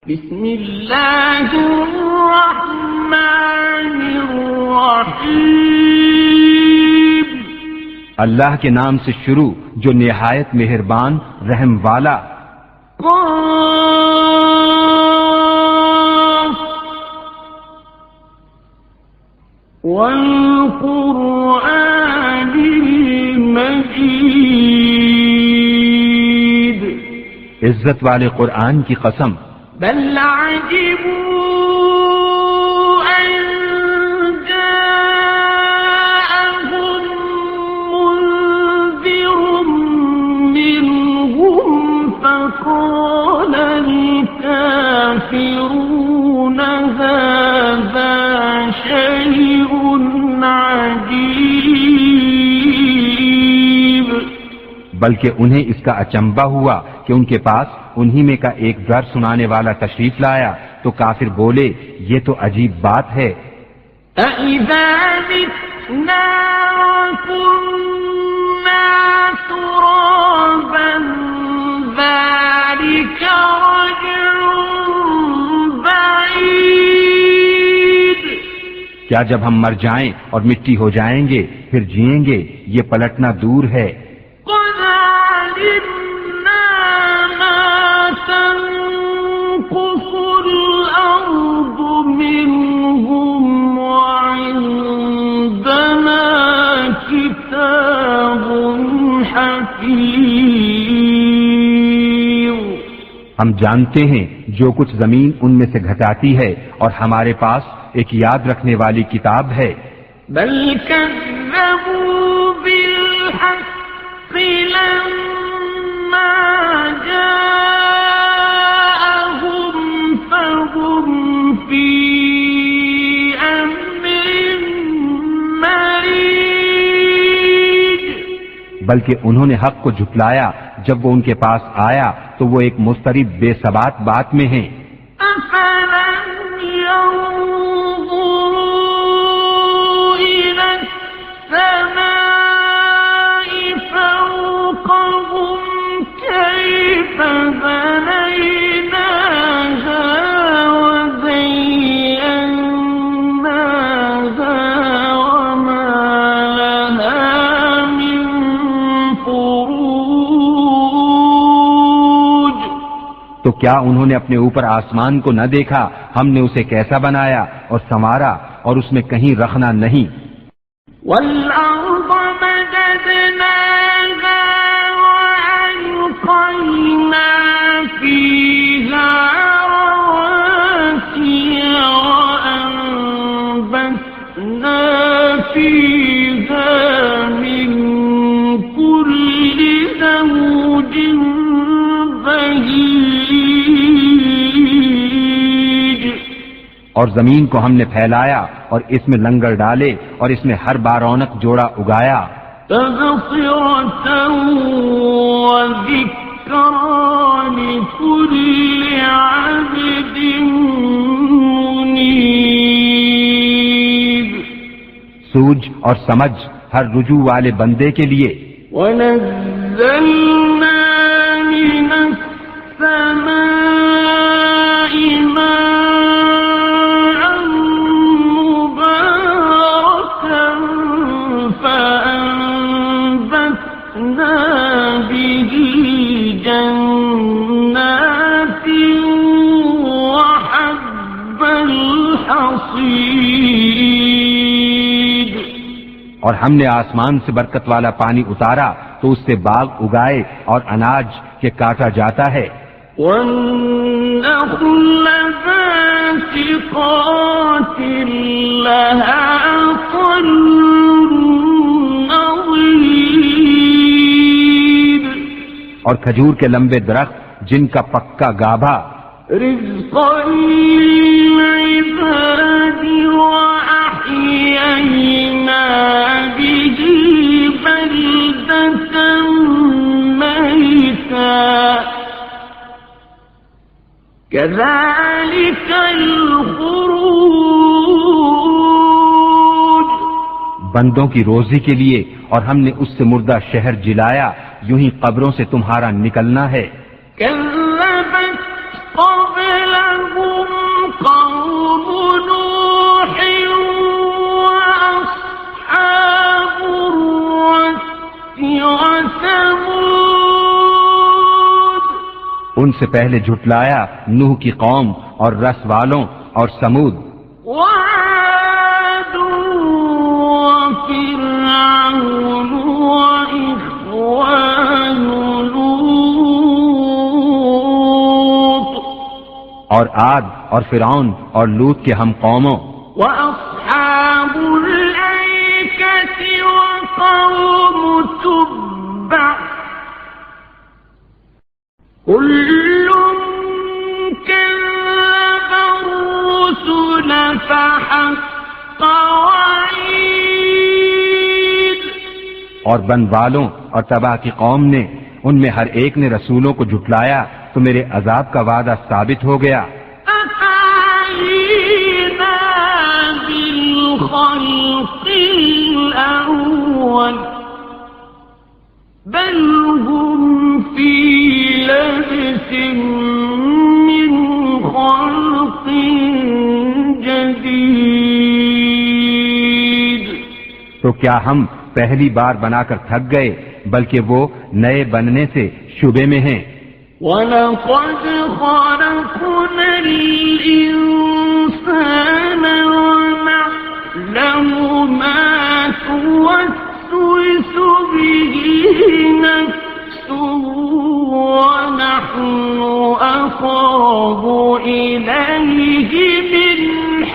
بسم اللہ الرحمن الرحیم، اللہ کے نام سے شروع جو نہایت مہربان رحم والا۔ قاف والقرآن المجید، عزت والے قرآن کی قسم۔ بل عجبوا أن جاءهم منذر منهم فقال الكافرون هذا شيء عجيب، بلکہ انہیں اس کا اچنبھا ہوا کہ ان کے پاس انہی میں کا ایک ڈر سنانے والا تشریف لایا تو کافر بولے یہ تو عجیب بات ہے۔ أَإِذَا مِتْنَا وَكُنَّا تُرَابًا ذَلِكَ رَجْعٌ بَعِيدٌ، کیا جب ہم مر جائیں اور مٹی ہو جائیں گے پھر جئیں گے، یہ پلٹنا دور ہے۔ قَدْ عَلِمْنَا مَا تَنقُصُ الْأَرْضُ مِنْهُمْ وَعِندَنَا كِتَابٌ حَفِيظٌ، ہم جانتے ہیں جو کچھ زمین ان میں سے گھٹاتی ہے اور ہمارے پاس ایک یاد رکھنے والی کتاب ہے۔ بل كذبوا بالحق لما جاءهم فهم في أمر مريج، بلکہ انہوں نے حق کو جھٹلایا جب وہ ان کے پاس آیا تو وہ ایک مضطرب بے ثبات بات میں ہیں۔ أفلم ينظروا إلى السماء فوقهم كيف بنيناها وزيناها وما لها من فروج، تو کیا انہوں نے اپنے اوپر آسمان کو نہ دیکھا، ہم نے اسے کیسا بنایا اور سنوارا اور اس میں کہیں رخنا نہیں۔ والأرض مددناها وألقينا فيها رواسي وأنبتنا فيها من كل زوج بهيج، اور زمین کو ہم نے پھیلایا اور اس میں لنگر ڈالے اور اس میں ہر بارونق جوڑا اگایا۔ تبصرة وذكرى لكل عبد منيب، سوج اور سمجھ ہر رجوع والے بندے کے لیے۔ ونزلنا من السماء ماء مباركا فأنبتنا به جنات وحب الحصيد، اور ہم نے آسمان سے برکت والا پانی اتارا تو اس سے باغ اگائے اور اناج کے کاٹا جاتا ہے۔ والنخل باسقات لها طلع نضيد، اور کھجور کے لمبے درخت جن کا پکا گابھا۔ رزقا للعباد وأحيينا به بلدة ميتا كذلك الخروج، بندوں کی روزی کے لیے، اور ہم نے اس سے مردہ شہر جلایا، یوں ہی قبروں سے تمہارا نکلنا ہے۔ كذبت قبلهم سے پہلے جھٹلایا نوح کی قوم اور رس والوں اور سمود، وعاد وفرعون وإخوان لوط، اور عاد اور فرعون اور لوط کے ہم قوموں، وأصحاب الأيكة وقوم تبع، كل كذب الرسل فحق وعيد، اور بن والوں اور تباہ کی قوم نے ان میں ہر ایک نے رسولوں کو جھٹلایا تو میرے عذاب کا وعدہ ثابت ہو گیا۔ أفعينا بالخلق الأول بل هم في لبس من خلق جديد، تو کیا ہم پہلی بار بنا کر تھک گئے بلکہ وہ نئے بننے سے شبے میں ہیں۔ وَلَقَدْ خَلَقْنَا الْإِنسَانَ وَنَعْلَمُ مَا تُوَسْوِسُ بِهِ نَفْسُهُ وَنَحْنُ أَقْرَبُ إِلَيْهِ مِنْ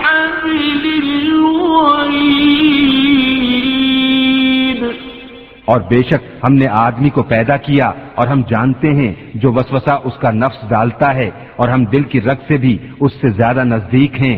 حَبْلِ الْوَرِيدِ، اور بے شک ہم نے آدمی کو پیدا کیا اور ہم جانتے ہیں جو وسوسہ اس کا نفس ڈالتا ہے، اور ہم دل کی رگ سے بھی اس سے زیادہ نزدیک ہیں۔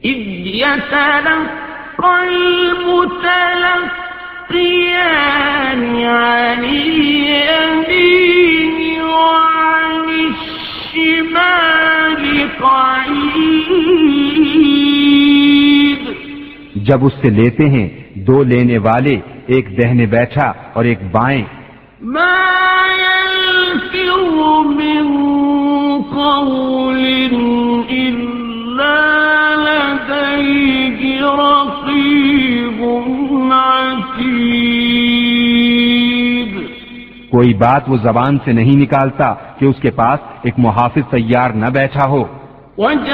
إِذْ يَتَلَقَّى الْمُتَلَقِّيَانِ عَنِ الْيَمِينِ وَعَنِ الشِّمَالِ قَعِيدٌ، جب اس سے لیتے ہیں دو لینے والے، ایک دہنے بیٹھا اور ایک بائیں، مَا يَلْفِظُ مِن قَوْلٍ إِلَّا لَدَيْهِ رَقِيبٌ عَتِيدٌ، کوئی بات وہ زبان سے نہیں نکالتا کہ اس کے پاس ایک محافظ تیار نہ بیٹھا ہو۔ وَجَاءَتْ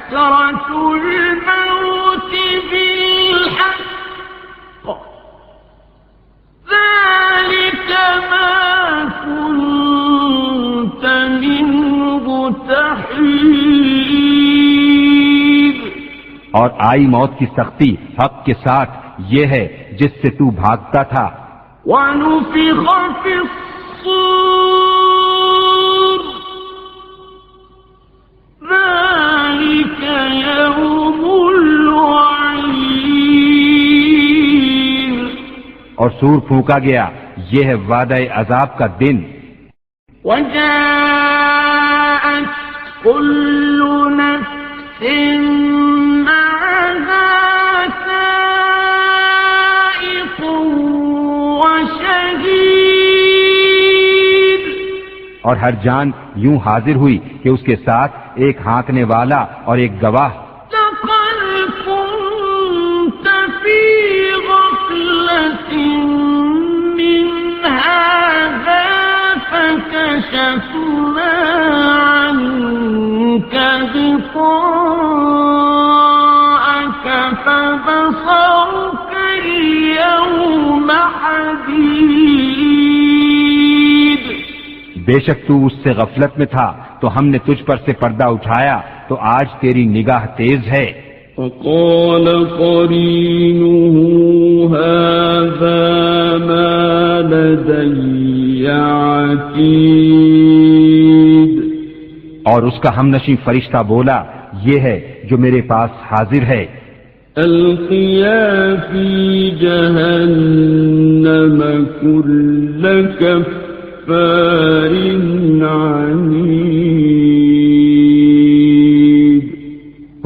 سَكْرَةُ الْمَوْتِ بِالْحَقِّ ذَلِكَ مَا كُنتَ مِنْهُ تَحِيدُ، اور آئی موت کی سختی حق کے ساتھ، یہ ہے جس سے تو بھاگتا تھا۔ وَنُفِخَ فِي الصُّورِ ذَلِكَ يَوْمُ الْوَعِيدِ، اور سور پھونکا گیا، یہ ہے وعدہ عذاب کا دن۔ وَجَاءَتْ كُلُّ نَفْسٍ مَعَهَا سَائِقٌ وَشَهِيدٌ، اور ہر جان یوں حاضر ہوئی کہ اس کے ساتھ ایک ہانکنے والا اور ایک گواہ۔ لَقَدْ كُنتَ فِي غَفْلَةٍ مِّنْ هَٰذَا فَكَشَفْنَا عَنكَ غِطَاءَكَ فَبَصَرُكَ الْيَوْمَ حَدِيدٌ، بے شک تو اس سے غفلت میں تھا تو ہم نے تجھ پر سے پردہ اٹھایا تو آج تیری نگاہ تیز ہے۔ وَقَالَ قَرِينُهُ هَٰذَا مَا لَدَيَّ عَتِيدٌ، اور اس کا ہم نشیں فرشتہ بولا، یہ ہے جو میرے پاس حاضر ہے۔ ألقيا في جهنم كل كفار عنيد،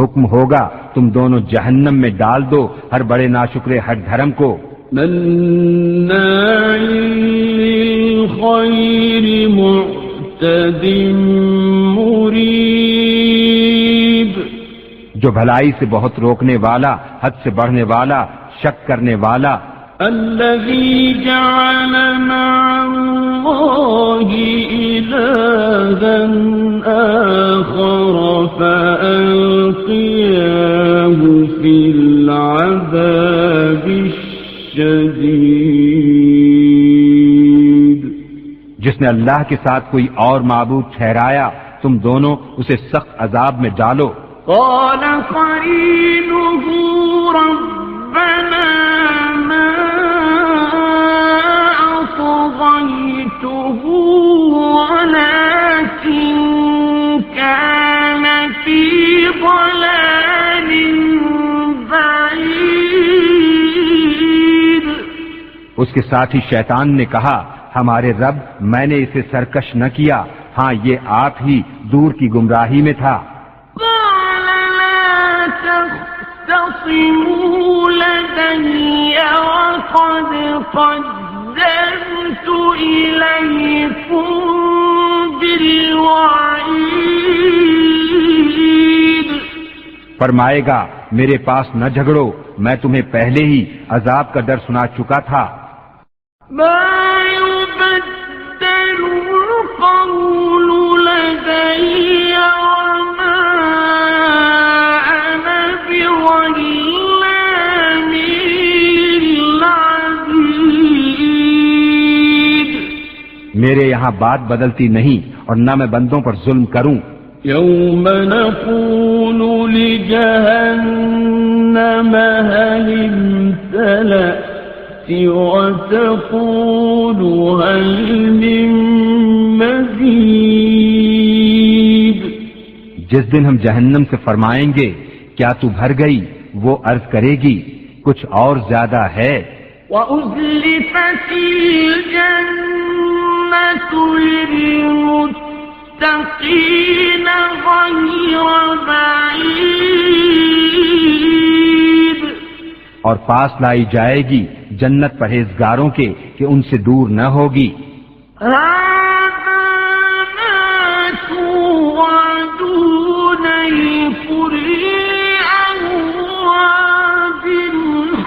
حکم ہوگا تم دونوں جہنم میں ڈال دو ہر بڑے ناشکرے ہٹ دھرم کو، مناع للخير معتد مريب، جو بھلائی سے بہت روکنے والا، حد سے بڑھنے والا، شک کرنے والا، الذي جعل مع الله إلها آخر فألقياه في العذاب الشديد. جس نے اللہ کے ساتھ کوئی اور معبود ٹھہرایا تم دونوں اسے سخت عذاب میں ڈالو. قال قرينه ربنا ما أطغيته ولكن كان في ضلال بعيد. اس کے ساتھی شیطان نے کہا ہمارے رب میں نے اسے سرکش نہ کیا، ہاں یہ آپ ہی دور کی گمراہی میں تھا. قال لا تختصموا لدي وقد قدمت إليكم بالوعيد. فرمائے گا میرے پاس نہ جھگڑو، میں تمہیں پہلے ہی عذاب کا ڈر سنا چکا تھا. ما يبدل القول لدي وما أنا بظلام للعبيد. میرے یہاں بات بدلتی نہیں اور نہ میں بندوں پر ظلم کروں. يوم نقول لجهنم هل امتلأت وتقول هل من مزيد. جس دن ہم جہنم سے فرمائیں گے کیا تو بھر گئی، وہ عرض کرے گی کچھ اور زیادہ ہے. وَأُزْلِفَتِ الْجَنَّةُ لِلْمُتَّقِينَ غَيْرَ بَعِيدٍ. اور پاس لائی جائے گی جنت پرہیزگاروں کے کہ ان سے دور نہ ہوگی. هَذَا مَا تُوعَدُونَ لِكُلِّ أَوَّابٍ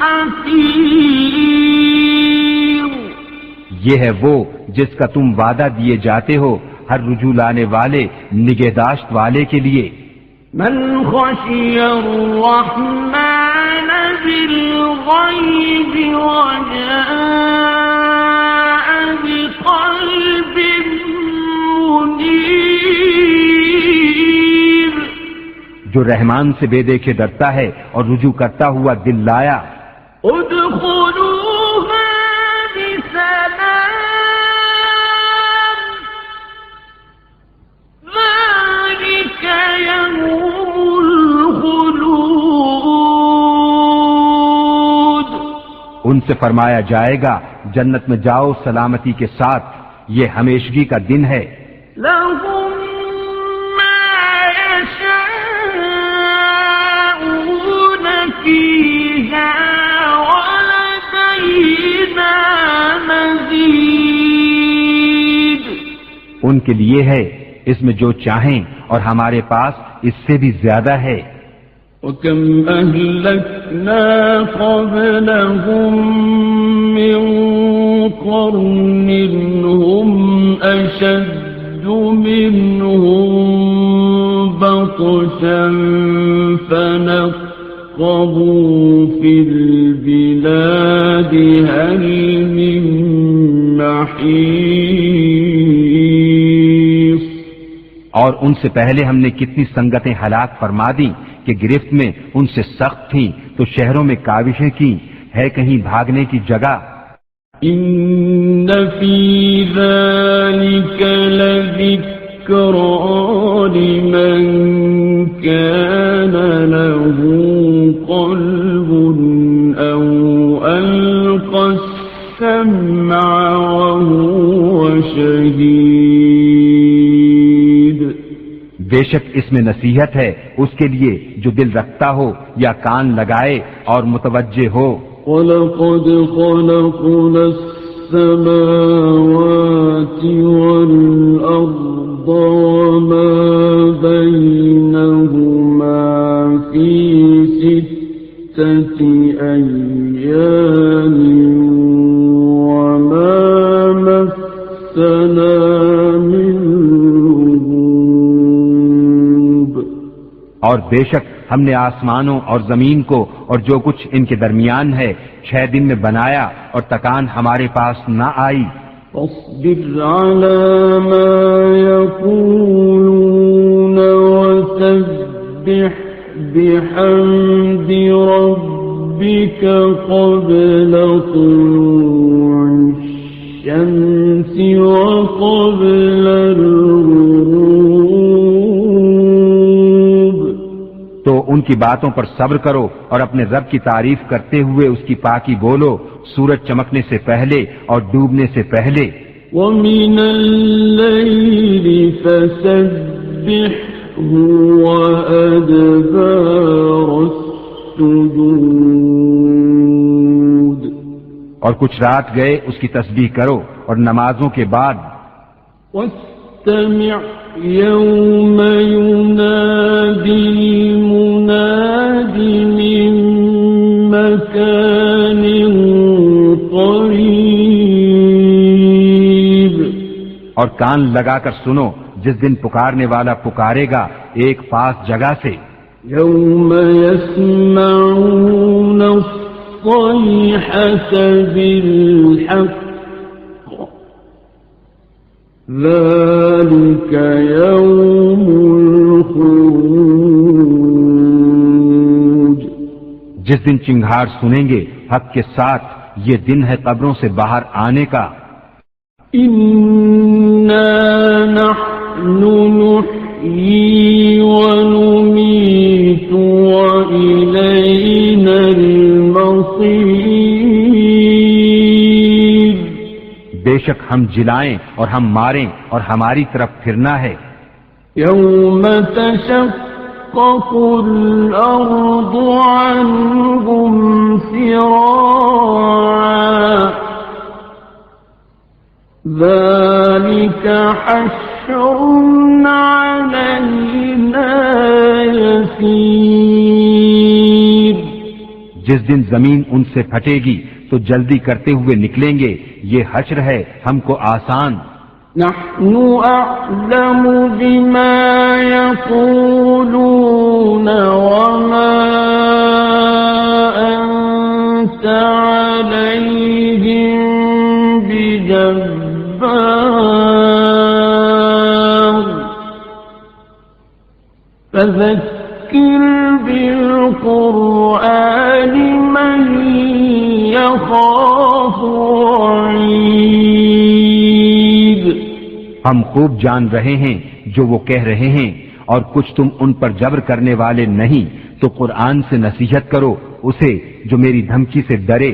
حَفِيظٍ. یہ ہے وہ جس کا تم وعدہ دیے جاتے ہو ہر رجوع لانے والے نگہداشت والے کے لیے. من خشي الرحمن بالغيب وجاء بقلب منيب. جو رحمان سے بے دیکھے ڈرتا ہے اور رجوع کرتا ہوا دل لایا. ادخلوها بسلام ذلك يوم الخلود. ان سے فرمایا جائے گا جنت میں جاؤ سلامتی کے ساتھ، یہ ہمیشگی کا دن ہے. لهم ما يشاءون فيها ولدينا مزيد. ان کے لیے ہے اس میں جو چاہیں اور ہمارے پاس اس سے بھی زیادہ ہے. وَكَمْ أَهْلَكْنَا قَبْلَهُمْ مِنْ قَرْنٍ هُمْ أَشَدُّ مِنْهُمْ بَطْشًا فَنَقَّبُوا فِي الْبِلَادِ هَلْ مِنْ مَحِيصٍ. اور ان سے پہلے ہم نے کتنی سنگتیں ہلاک فرما دیں کہ گرفت میں ان سے سخت تھیں تو شہروں میں کاوشیں کی، ہے کہیں بھاگنے کی جگہ. إن في ذلك لذكرى لمن كان له قلب أو ألقى السمع وهو شهيد. بے شک اس میں نصیحت ہے اس کے لیے جو دل رکھتا ہو یا کان لگائے اور متوجہ ہو. وَلَقَدْ خَلَقْنَا السَّمَاوَاتِ وَالْأَرْضَ وَمَا بَيْنَهُمَا فِي 6 أَيَّامٍ اور بے شک ہم نے آسمانوں اور زمین کو اور جو کچھ ان کے درمیان ہے 6 دن میں بنایا اور تکان ہمارے پاس نہ آئی. فاصبر على ما يقولون وسبح بحمد ربك قبل طلوع الشمس وقبل الغروب. تو ان کی باتوں پر صبر کرو اور اپنے رب کی تعریف کرتے ہوئے اس کی پاکی بولو سورج چمکنے سے پہلے اور ڈوبنے سے پہلے. وَمِنَ اللَّيْلِ فَسَبِّحْهُ وَأَدْبَارَ السُّجُودِ. اور کچھ رات گئے اس کی تسبیح کرو اور نمازوں کے بعد. وَاسْتَمِعْ يَوْمَ يُنَادِي الْمُنَادِ مِن مَّكَانٍ قَرِيبٍ. اور کان لگا کر سنو جس دن پکارنے والا پکارے گا ایک پاس جگہ سے. يَوْمَ يَسْمَعُونَ الصَّيْحَةَ بِالْحَقِّ ذَلِكَ يَوْمُ الْخُرُوجِ. جس دن چنگھاڑ سنیں گے حق کے ساتھ یہ دن ہے قبروں سے باہر آنے کا. إِنَّا نَحْنُ نُحْيِي وَنُمِيتُ وَإِلَيْنَا الْمَصِيرُ. بے شک ہم جلائیں اور ہم ماریں اور ہماری طرف پھرنا ہے. يَوْمَ تَشَقَّقُ الْأَرْضُ عَنْهُمْ سِرَاعًا ذَلِكَ حَشْرٌ عَلَيْنَا يَسِيرٌ. جس دن زمین ان سے پھٹے گی تو جلدی کرتے ہوئے نکلیں گے یہ حشر ہے ہم کو آسان. نحن أعلم بما يقولون وما أنت عليهم بجبار فذكر بالقرآن من يخاف وعيد. ہم خوب جان رہے ہیں جو وہ کہہ رہے ہیں اور کچھ تم ان پر جبر کرنے والے نہیں تو قرآن سے نصیحت کرو اسے جو میری دھمکی سے ڈرے